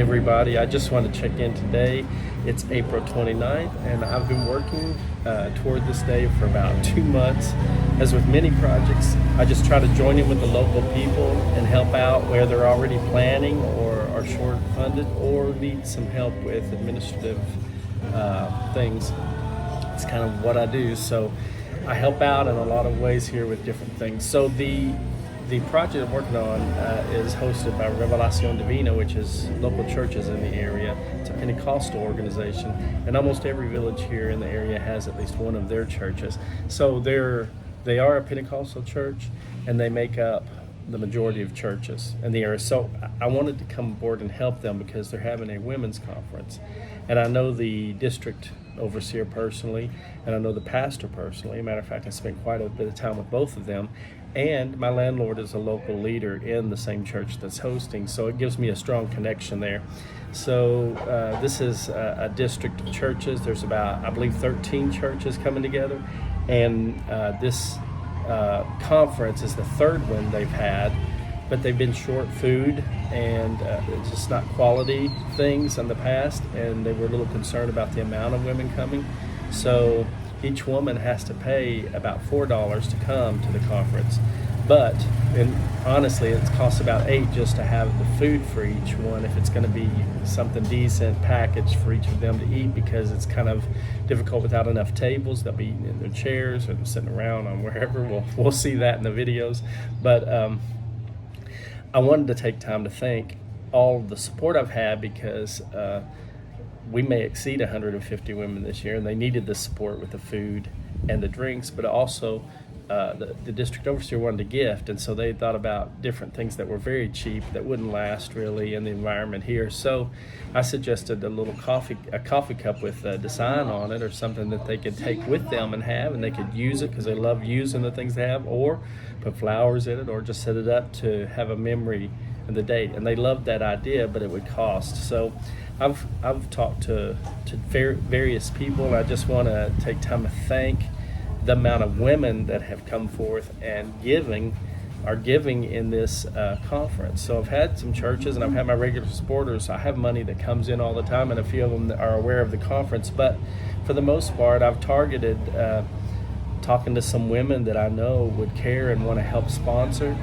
everybody. I just want to check in today. It's April 29th, and I've been working toward this day for about 2 months. As with many projects, I just try to join in with the local people and help out where they're already planning or are short funded or need some help with administrative things. It's kind of what I do. So I help out in a lot of ways here with different things. So the project I'm working on is hosted by Revelación Divina, which is local churches in the area. It's a Pentecostal organization, and almost every village here in the area has at least one of their churches. So they are a Pentecostal church, and they make up the majority of churches in the area. So I wanted to come aboard and help them because they're having a women's conference. And I know the district overseer personally, and I know the pastor personally. As a matter of fact, I spent quite a bit of time with both of them. And my landlord is a local leader in the same church that's hosting, so it gives me a strong connection there. So this is a district of churches. There's about, I believe, 13 churches coming together, and this conference is the third one they've had, but they've been short food and it's just not quality things in the past, and they were a little concerned about the amount of women coming. So each woman has to pay about $4 to come to the conference, and honestly it costs about $8 just to have the food for each one, if it's going to be something decent packaged for each of them to eat, because it's kind of difficult without enough tables. They'll be eating in their chairs or sitting around on wherever. We'll see that in the videos. But I wanted to take time to thank all the support I've had, because we may exceed 150 women this year, and they needed the support with the food and the drinks, but also the district overseer wanted a gift, and so they thought about different things that were very cheap that wouldn't last really in the environment here. So I suggested a coffee cup with a design on it, or something that they could take with them and have, and they could use it because they love using the things they have, or put flowers in it, or just set it up to have a memory of the date. And they loved that idea, but it would cost. So I've talked to various people, and I just want to take time to thank the amount of women that have come forth and are giving in this conference. So I've had some churches, and I've had my regular supporters. I have money that comes in all the time, and a few of them are aware of the conference. But for the most part, I've targeted talking to some women that I know would care and want to help sponsor.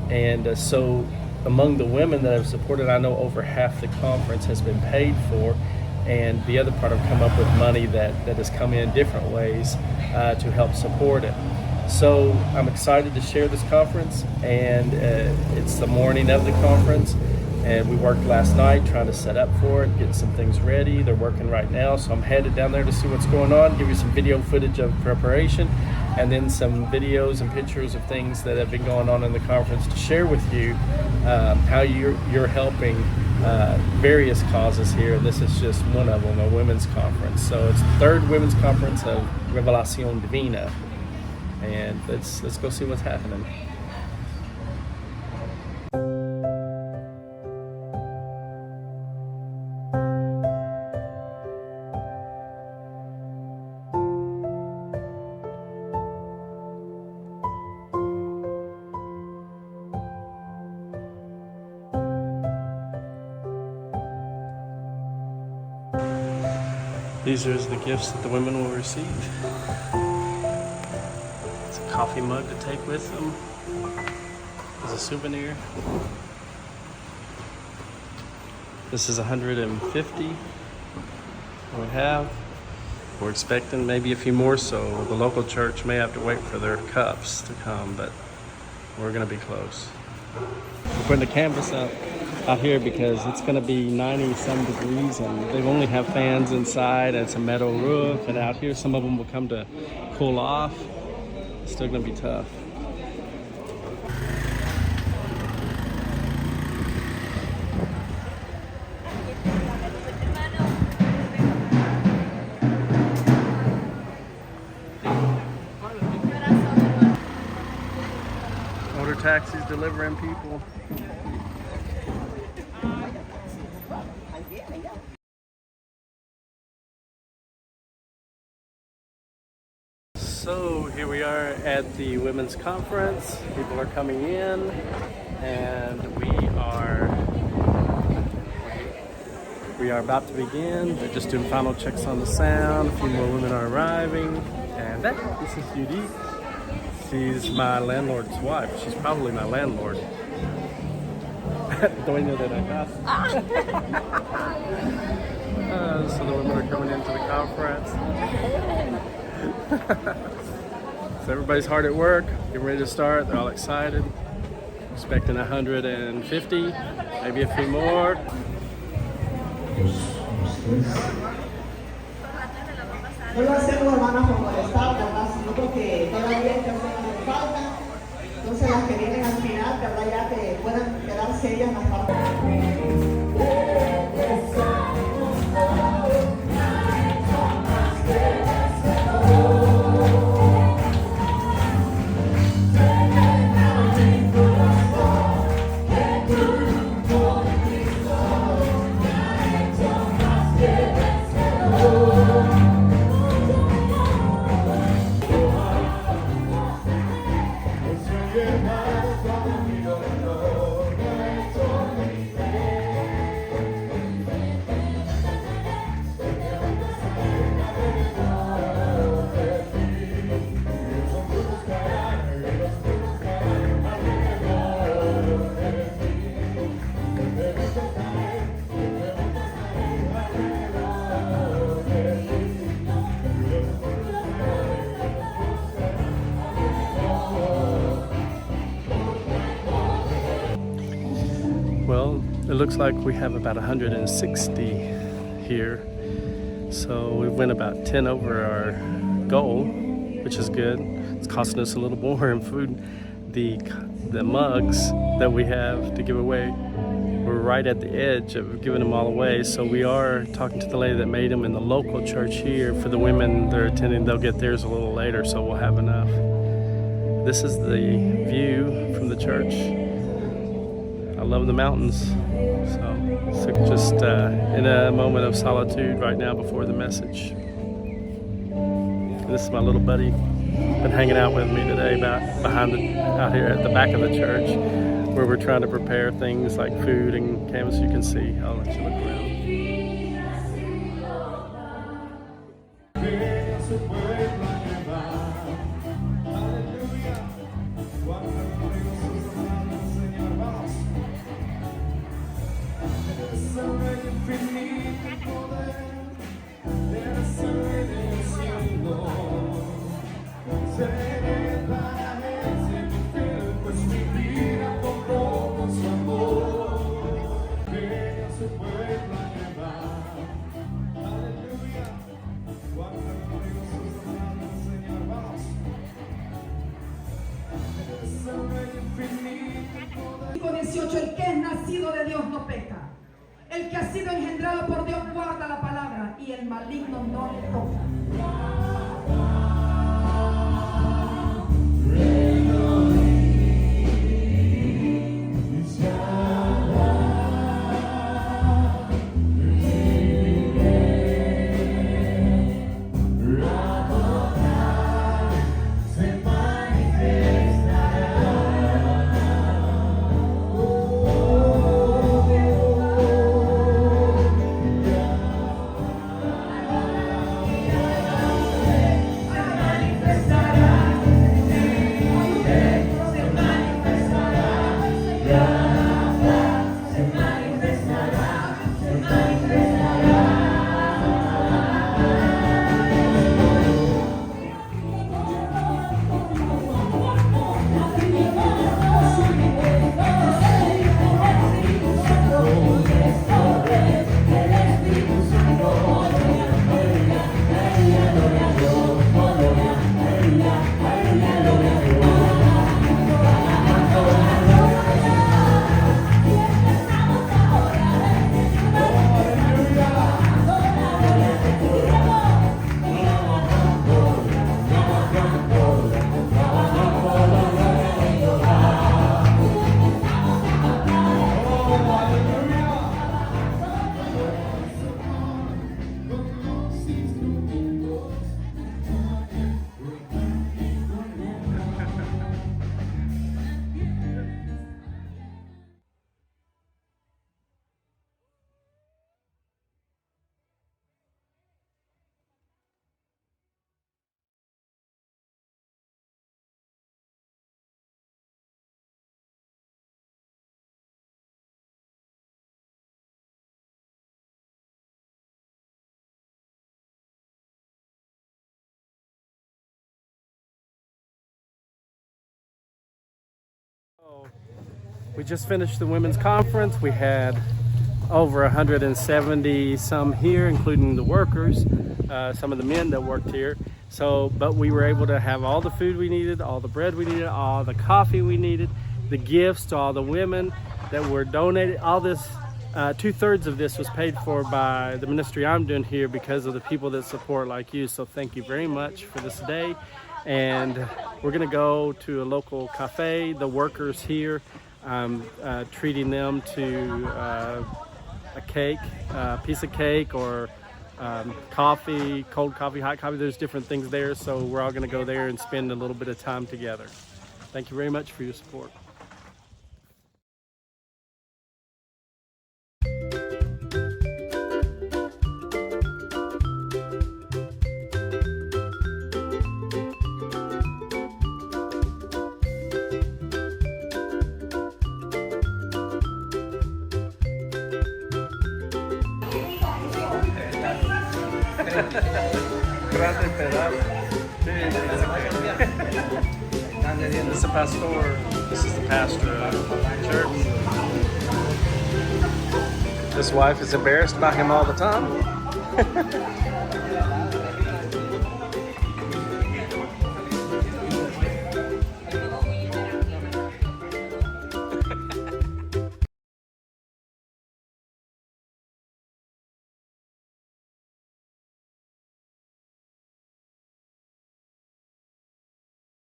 And so among the women that I've supported, I know over half the conference has been paid for, and the other part have come up with money that has come in different ways to help support it. So I'm excited to share this conference, and it's the morning of the conference, and we worked last night trying to set up for it, get some things ready. They're working right now, so I'm headed down there to see what's going on, give you some video footage of preparation, and then some videos and pictures of things that have been going on in the conference to share with you how you're helping various causes here. And this is just one of them, a women's conference. So it's the third women's conference of Revelación Divina, and let's go see what's happening. These are the gifts that the women will receive. It's a coffee mug to take with them as a souvenir. This is 150 we have. We're expecting maybe a few more, so the local church may have to wait for their cups to come, but we're gonna be close. We're putting the canvas up out here because it's going to be 90-some degrees, and they only have fans inside, and it's a metal roof, and out here some of them will come to cool off. It's still going to be tough. Motor taxis delivering people. So here we are at the women's conference. People are coming in, and we are We are about to begin. They're just doing final checks on the sound. A few more women are arriving. And this is Judith. She's my landlord's wife. She's probably my landlord. Dueño de la casa. So the women are coming into the conference. So everybody's hard at work, getting ready to start. They're all excited. Expecting 150, maybe a few more. No lo hacemos, hermanas, por molestar, ¿verdad? Sino porque todavía hay que hacer falta. Entonces las que vienen al final, ¿verdad? Ya que puedan quedarse ellas más parte. Well, it looks like we have about 160 here. So we went about 10 over our goal, which is good. It's costing us a little more in food. The mugs that we have to give away, we're right at the edge of giving them all away. So we are talking to the lady that made them in the local church here. For the women that are attending, they'll get theirs a little later, so we'll have enough. This is the view from the church. I love the mountains. So just in a moment of solitude right now before the message. And this is my little buddy. Been hanging out with me today out here at the back of the church, where we're trying to prepare things like food and canvas. You can see. I'll let you look around. El que es nacido de Dios no peca. El que ha sido engendrado por Dios guarda la palabra y el maligno no le toca. We just finished the women's conference. We had over 170 some here, including the workers, some of the men that worked here. But we were able to have all the food we needed, all the bread we needed, all the coffee we needed, the gifts to all the women that were donated. All this, 2/3 of this was paid for by the ministry I'm doing here because of the people that support like you. So thank you very much for this day. And we're gonna go to a local cafe. The workers here, treating them to a cake, a piece of cake, or coffee, cold coffee, hot coffee. There's different things there, so we're all gonna go there and spend a little bit of time together. Thank you very much for your support. This is a pastor. This is the pastor of the church. His wife is embarrassed by him all the time.